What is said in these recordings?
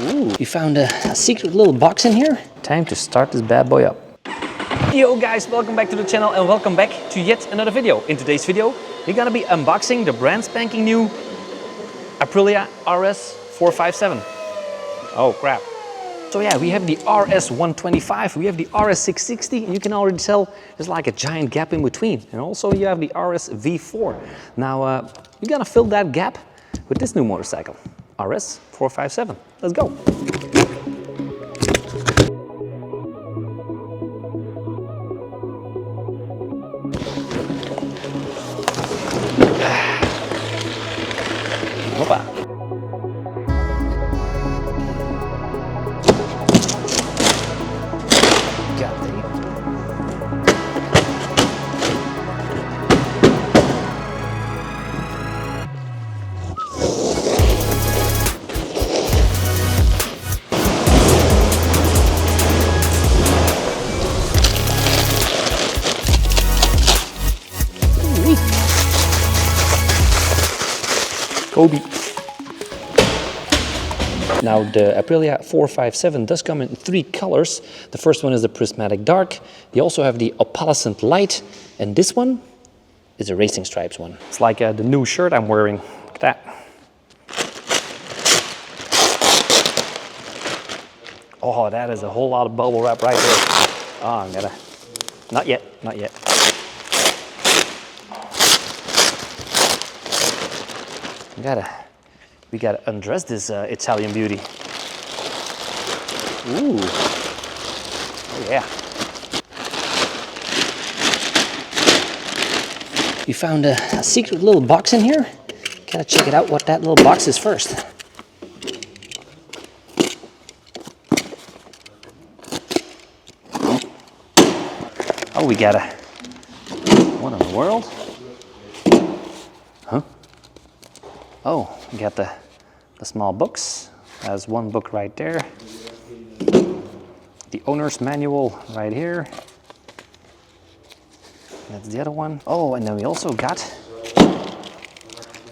Ooh, we found a secret little box in here. Time to start this bad boy up. Yo guys, welcome back to the channel and welcome back to yet another video. In today's video, we're gonna be unboxing the brand spanking new Aprilia RS 457. Oh crap. So yeah, we have the RS 125, we have the RS 660, and you can already tell there's like a giant gap in between. And also you have the RS V4. Now, we're gonna fill that gap with this new motorcycle, RS 457. Let's go. Hoppa. Kobe. Now the Aprilia 457 does come in 3 colors. The first one is the prismatic dark. They also have the opalescent light, and this one is a racing stripes one. It's like the new shirt I'm wearing. Look at that. Oh, that is a whole lot of bubble wrap right there. Oh, I'm gonna. Not yet, not yet. We gotta undress this Italian beauty. Ooh, oh yeah. We found a secret little box in here. Gotta check it out what that little box is first. Oh, we got a, what in the world? Huh? Oh, we got the small books. There's one book right there. The owner's manual right here. That's the other one. Oh, and then we also got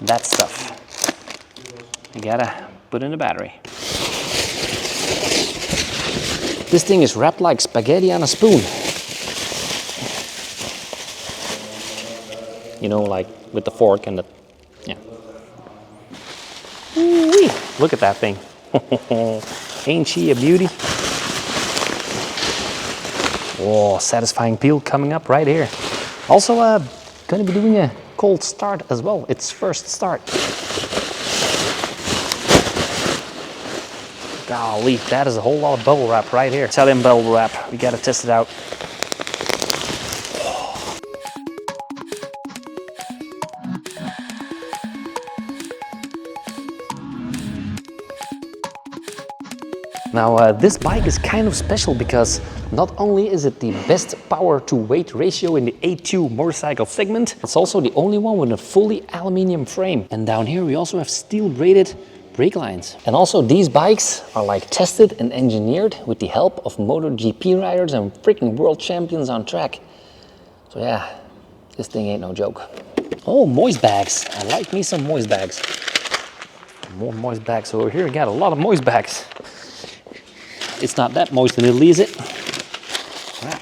that stuff. You gotta put in the battery. This thing is wrapped like spaghetti on a spoon. You know, like with the fork and the, yeah. Ooh-wee. Look at that thing. Ain't she a beauty? Oh, satisfying peel coming up right here. Also, gonna be doing a cold start as well. It's first start. Golly, that is a whole lot of bubble wrap right here. Italian bubble wrap. We gotta test it out. Now, this bike is kind of special because not only is it the best power to weight ratio in the A2 motorcycle segment, it's also the only one with a fully aluminium frame. And down here we also have steel braided brake lines. And also these bikes are like tested and engineered with the help of MotoGP riders and freaking world champions on track. So yeah, this thing ain't no joke. Oh, moist bags. I like me some moist bags. More moist bags over here. We got a lot of moist bags. It's not that moist in Italy, is it? Right.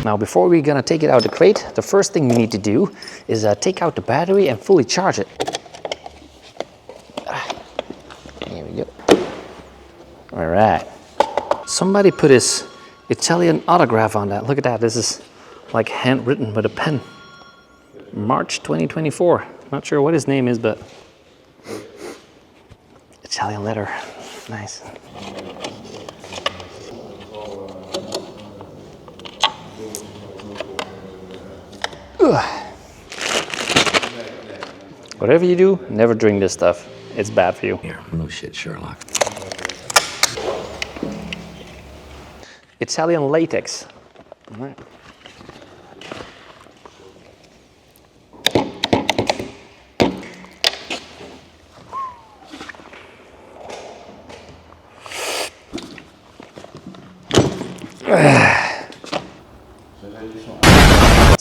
Now, before we're gonna take it out of the crate, the first thing we need to do is take out the battery and fully charge it. Here we go. All right. Somebody put his Italian autograph on that. Look at that. This is like handwritten with a pen. March 2024. Not sure what his name is, but Italian letter. Nice. Ugh. Whatever you do, never drink this stuff. It's bad for you. Here, no shit, Sherlock. Italian latex. All right.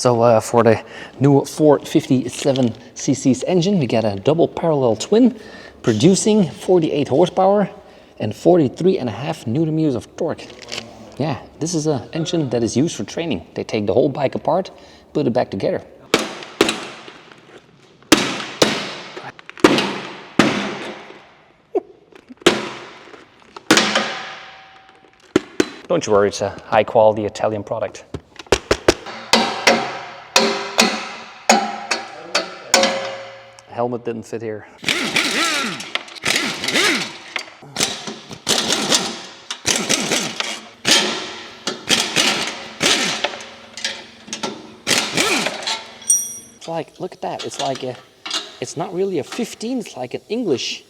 So for the new 457cc engine, we got a double parallel twin producing 48 horsepower and 43.5 Newton meters of torque. Yeah, this is an engine that is used for training. They take the whole bike apart, put it back together. Don't you worry, it's a high quality Italian product. Helmet didn't fit here. It's like, look at that. It's like a, it's not really a 15. It's like an English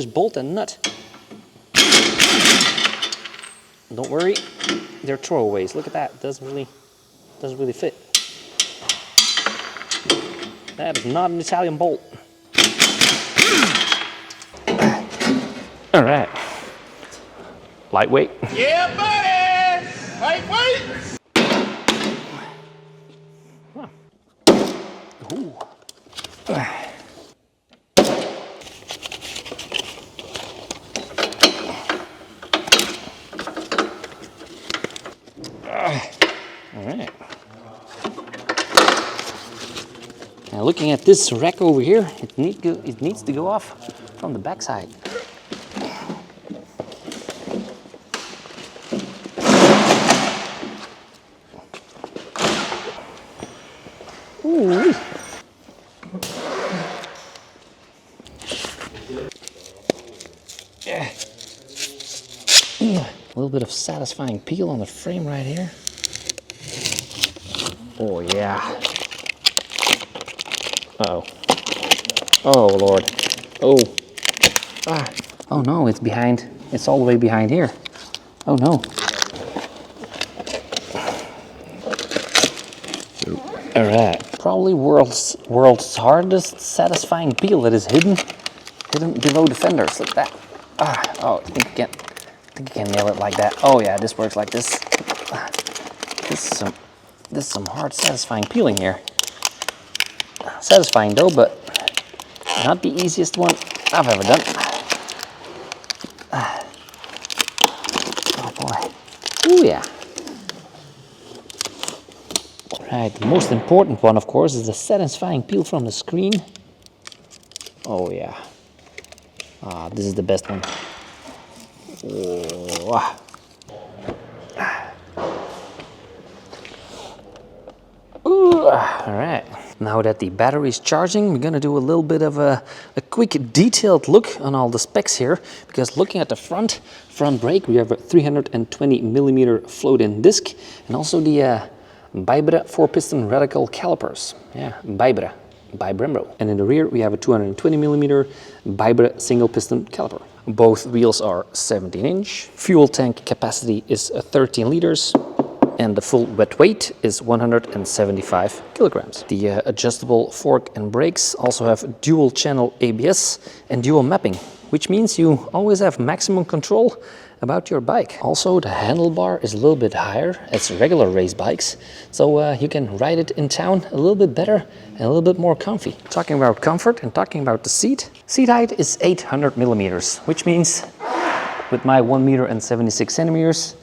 bolt and nut. Don't worry, they're throwaways. Look at that. Doesn't really fit. That is not an Italian bolt. All right. Lightweight. Yeah, buddy! Lightweight! Ooh. All right. Now looking at this rack over here, it needs to go off from the backside. Ooh. Yeah. A little bit of satisfying peel on the frame right here. Oh yeah. Uh-oh. Oh Lord. Oh. Ah. Oh no, it's behind. It's all the way behind here. Oh no. All right. Probably world's hardest satisfying peel that is hidden below the fenders. Look at that. Ah. Oh, I think I can nail it like that. Oh yeah, this works like this. This is some hard satisfying peeling here. Satisfying though, but not the easiest one I've ever done. Oh boy. Ooh yeah. Right, the most important one of course is the satisfying peel from the screen. Oh yeah. Ah, this is the best one. Oh. Ooh, all right. Now that the battery is charging, we're gonna do a little bit of a quick detailed look on all the specs here, because looking at the front brake, we have a 320 millimeter float-in disc, and also the Vibra 4-piston radical calipers. Yeah, Vibra, by Brembo. And in the rear, we have a 220 millimeter Vibra single-piston caliper. Both wheels are 17-inch. Fuel tank capacity is 13 liters. And the full wet weight is 175 kilograms. The adjustable fork and brakes also have dual channel ABS and dual mapping, which means you always have maximum control about your bike. Also, the handlebar is a little bit higher as regular race bikes, so you can ride it in town a little bit better and a little bit more comfy. Talking about comfort and talking about the seat height is 800 millimeters, which means with my 1 meter and 76 centimeters,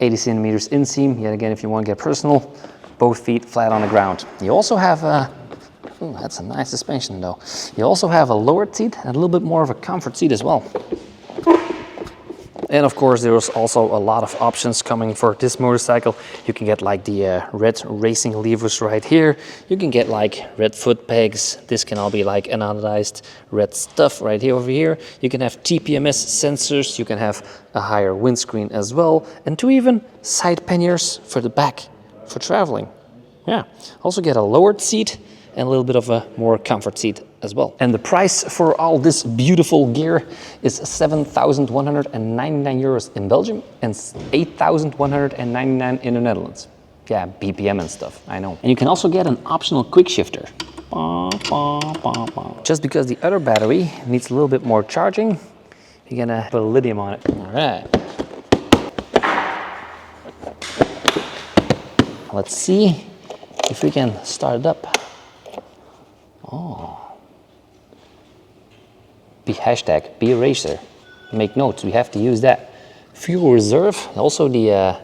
80 centimeters inseam, yet again, if you want to get personal, both feet flat on the ground. You also have ooh, that's a nice suspension though. You also have a lowered seat and a little bit more of a comfort seat as well. And of course, there's also a lot of options coming for this motorcycle. You can get like the red racing levers right here. You can get like red foot pegs. This can all be like anodized red stuff right here over here. You can have TPMS sensors. You can have a higher windscreen as well. And 2 even side panniers for the back for traveling. Yeah, also get a lowered seat and a little bit of a more comfort seat as well. And the price for all this beautiful gear is 7,199 euros in Belgium and 8,199 in the Netherlands. Yeah, BPM and stuff, I know. And you can also get an optional quick shifter. Just because the other battery needs a little bit more charging, you're gonna put a lithium on it. All right. Let's see if we can start it up. Oh. Be a racer. Make notes, we have to use that. Fuel reserve, also the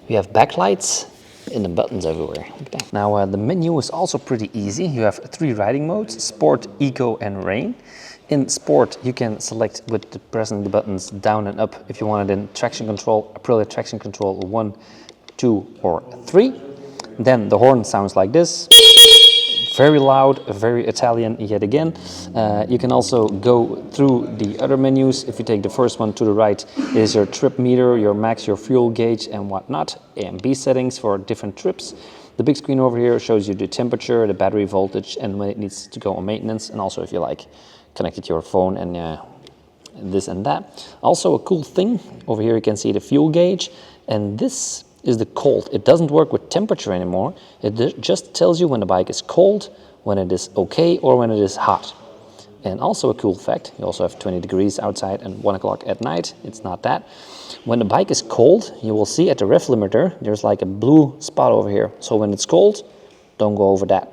we have backlights and the buttons everywhere. Look at that. Now the menu is also pretty easy. You have 3 riding modes: Sport, Eco and Rain. In Sport you can select with pressing the buttons down and up if you want it in traction control, Aprilia traction control 1, 2 or 3. Then the horn sounds like this. Very loud, very Italian yet again. You can also go through the other menus. If you take the first one to the right, it is your trip meter, your max, your fuel gauge and whatnot. A and B settings for different trips. The big screen over here shows you the temperature, the battery voltage and when it needs to go on maintenance. And also if you like, connect it to your phone and this and that. Also a cool thing, over here you can see the fuel gauge. And this is the cold. It doesn't work with temperature anymore. It just tells you when the bike is cold, when it is okay, or when it is hot. And also a cool fact, you also have 20 degrees outside and 1 o'clock at night. It's not that. When the bike is cold, you will see at the ref limiter, there's like a blue spot over here. So when it's cold, don't go over that.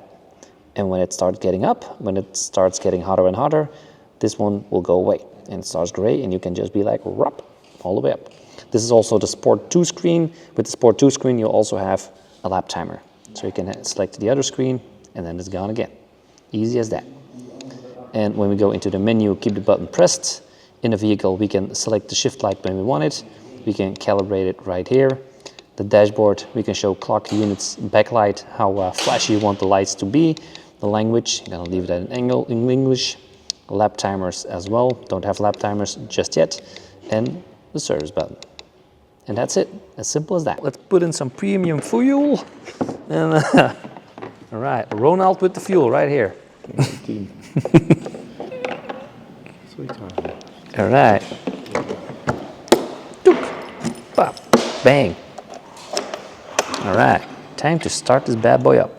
And when it starts getting up, when it starts getting hotter and hotter, this one will go away. And it starts gray and you can just be like, rup, all the way up. This is also the Sport 2 screen. With the Sport 2 screen, you'll also have a lap timer. So you can select the other screen and then it's gone again. Easy as that. And when we go into the menu, keep the button pressed. In the vehicle, we can select the shift light when we want it. We can calibrate it right here. The dashboard, we can show clock units, backlight, how flashy you want the lights to be. The language, you're gonna leave that in English. Lap timers as well. Don't have lap timers just yet. And the service button. And that's it, as simple as that. Let's put in some premium fuel. And all right, Ronald with the fuel right here. All right. Doop. Pop. Bang. All right, time to start this bad boy up.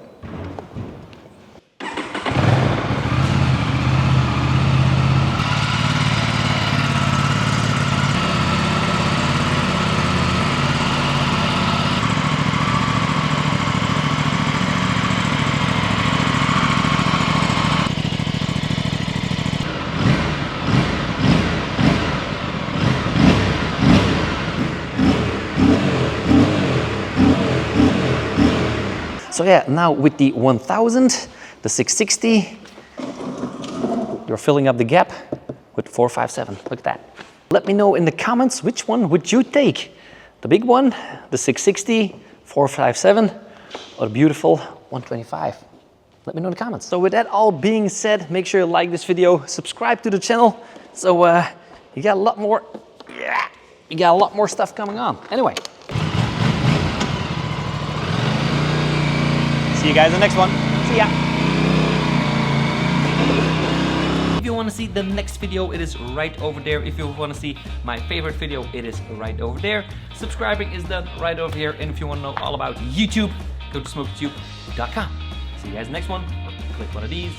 So yeah, now with the 1000, the 660, you're filling up the gap with 457. Look at that. Let me know in the comments which one would you take? The big one, the 660, 457, or the beautiful 125? Let me know in the comments. So with that all being said, make sure you like this video, subscribe to the channel, so you got a lot more, you got a lot more stuff coming on. Anyway. See you guys in the next one. See ya. If you want to see the next video, it is right over there. If you want to see my favorite video, it is right over there. Subscribing is done right over here. And if you want to know all about YouTube, go to smokeytube.com. See you guys in the next one. Click one of these.